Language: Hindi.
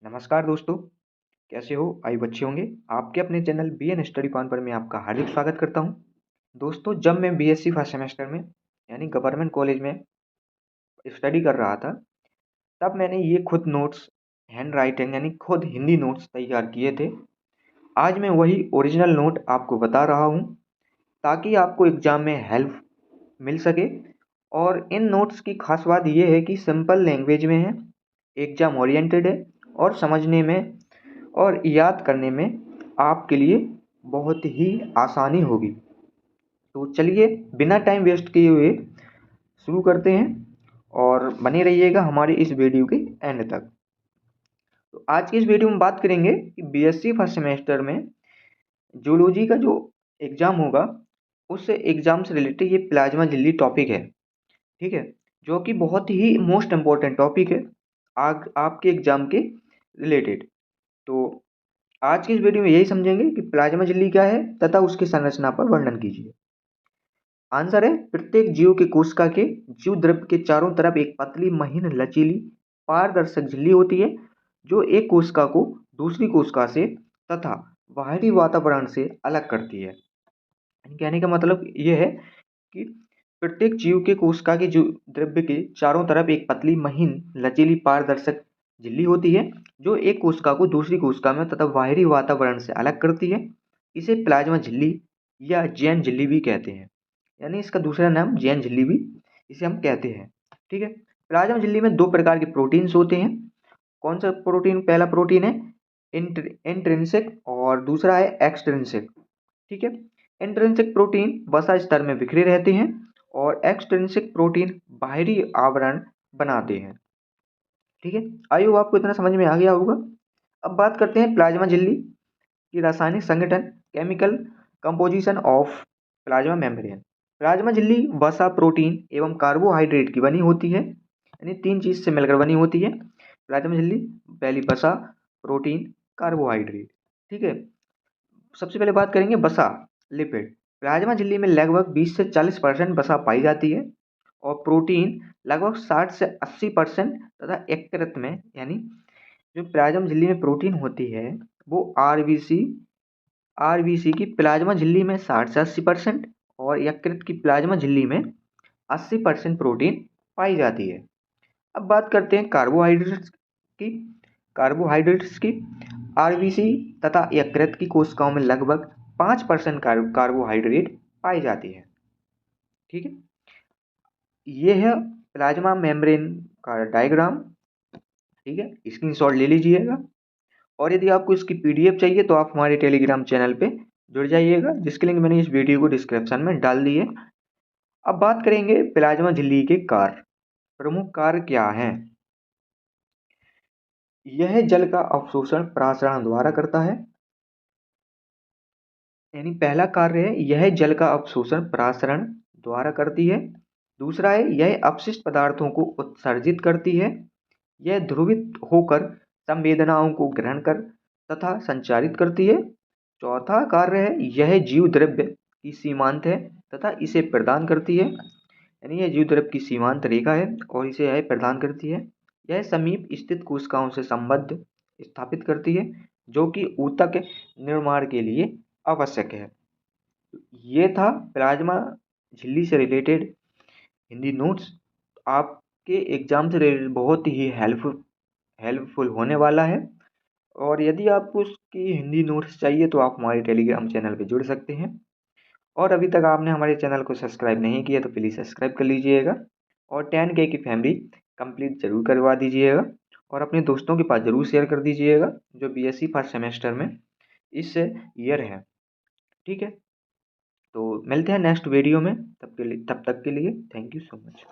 नमस्कार दोस्तों, कैसे हो? आई बच्चे होंगे। आपके अपने चैनल बीएन स्टडी पॉइंट पर मैं आपका हार्दिक स्वागत करता हूं। दोस्तों, जब मैं बीएससी फर्स्ट सेमेस्टर में यानी गवर्नमेंट कॉलेज में स्टडी कर रहा था, तब मैंने ये खुद नोट्स हैंड राइटिंग यानी खुद हिंदी नोट्स तैयार किए थे। आज मैं वही ओरिजिनल नोट आपको बता रहा हूं, ताकि आपको एग्ज़ाम में हेल्प मिल सके। और इन नोट्स की खास बात ये है कि सिंपल लैंग्वेज में है, एग्ज़ाम ओरिएंटेड है और समझने में और याद करने में आपके लिए बहुत ही आसानी होगी। तो चलिए, बिना टाइम वेस्ट किए हुए शुरू करते हैं और बने रहिएगा हमारे इस वीडियो के एंड तक। तो आज की इस वीडियो में बात करेंगे कि बीएससी फर्स्ट सेमेस्टर में जूलॉजी का जो एग्ज़ाम होगा, उस एग्ज़ाम से रिलेटेड ये प्लाज्मा झिल्ली टॉपिक है। ठीक है, जो कि बहुत ही मोस्ट इम्पोर्टेंट टॉपिक है आग आपके एग्ज़ाम के रिलेटेड। तो आज की इस वीडियो में यही समझेंगे कि प्लाज्मा झिल्ली क्या है तथा उसकी संरचना पर वर्णन कीजिए। आंसर है, प्रत्येक जीव के कोशिका के जीव द्रव्य के चारों तरफ एक पतली महीन लचीली पारदर्शक झिल्ली होती है, जो एक कोशिका को दूसरी कोशिका से तथा बाहरी वातावरण से अलग करती है। कहने का मतलब ये है कि प्रत्येक जीव के कोशिका के जीव द्रव्य के चारों तरफ एक पतली महीन लचीली पारदर्शक झिल्ली होती है, जो एक कोशिका को दूसरी कोशिका में तथा बाहरी वातावरण से अलग करती है। इसे प्लाज्मा झिल्ली या जैन झिल्ली भी कहते हैं, यानी इसका दूसरा नाम जैन झिल्ली भी इसे हम कहते हैं। ठीक है, प्लाज्मा झिल्ली में दो प्रकार के प्रोटीन्स होते हैं। कौन सा प्रोटीन? पहला प्रोटीन है इंट्रिंसिक और दूसरा है एक्सट्रिंसिक। ठीक है, इंट्रिंसिक प्रोटीन वसा स्तर में बिखरे रहते हैं और एक्सट्रिंसिक प्रोटीन बाहरी आवरण बनाते हैं। ठीक है, आई होप आपको इतना समझ में आ गया होगा। अब बात करते हैं प्लाज्मा झिल्ली की रासायनिक संगठन, chemical composition of plasma membrane. Plasma झिल्ली वसा, प्रोटीन एवं कार्बोहाइड्रेट की बनी होती है, यानी तीन चीज से मिलकर बनी होती है प्लाज्मा झिल्ली। पहली वसा, प्रोटीन, कार्बोहाइड्रेट। ठीक है, सबसे पहले बात करेंगे वसा, लिपिड। प्लाज्मा झिल्ली में लगभग 20 से 40% वसा पाई जाती है और प्रोटीन लगभग 60 से 80% तथा यकृत में, यानी जो प्लाज्मा झिल्ली में प्रोटीन होती है वो आरबीसी की प्लाज्मा झिल्ली में 60 से 80% और यकृत की प्लाज्मा झिल्ली में 80% प्रोटीन पाई जाती है। अब बात करते हैं कार्बोहाइड्रेट्स की। आरबीसी तथा यकृत की कोशिकाओं में लगभग 5% कार्बोहाइड्रेट पाई जाती है। ठीक है, ये है प्लाज्मा मेम्ब्रेन का डायग्राम। ठीक है, स्क्रीनशॉट ले लीजिएगा और यदि आपको इसकी पीडीएफ चाहिए तो आप हमारे टेलीग्राम चैनल पे जुड़ जाइएगा, जिसके लिंक मैंने इस वीडियो को डिस्क्रिप्शन में डाल दी है। अब बात करेंगे प्लाज्मा झिल्ली के कार्य। प्रमुख कार्य क्या हैं? यह जल का अवशोषण प्रासरण द्वारा करता है, यानी पहला कार्य है यह जल का अवशोषण प्रासरण द्वारा करती है। दूसरा है यह अपशिष्ट पदार्थों को उत्सर्जित करती है। यह ध्रुवित होकर संवेदनाओं को ग्रहण कर तथा संचारित करती है। चौथा कार्य है यह जीव द्रव्य की सीमांत है तथा इसे प्रदान करती है, यानी यह जीव द्रव्य की सीमांत रेखा है और इसे यह प्रदान करती है। यह समीप स्थित कोशिकाओं से संबंध स्थापित करती है, जो कि ऊतक निर्माण के लिए आवश्यक है। ये था प्लाज्मा झिल्ली से रिलेटेड हिंदी नोट्स। आपके एग्जाम से रिलेटेड बहुत ही हेल्पफुल होने वाला है। और यदि आपको उसकी हिंदी नोट्स चाहिए तो आप हमारे टेलीग्राम चैनल पे जुड़ सकते हैं। और अभी तक आपने हमारे चैनल को सब्सक्राइब नहीं किया तो प्लीज़ सब्सक्राइब कर लीजिएगा और 10K की फैमिली कंप्लीट ज़रूर करवा दीजिएगा और अपने दोस्तों के पास ज़रूर शेयर कर दीजिएगा जो बीएससी फर्स्ट सेमेस्टर में इस ईयर है। ठीक है, तो मिलते हैं नेक्स्ट वीडियो में। तब तक के लिए थैंक यू सो मच।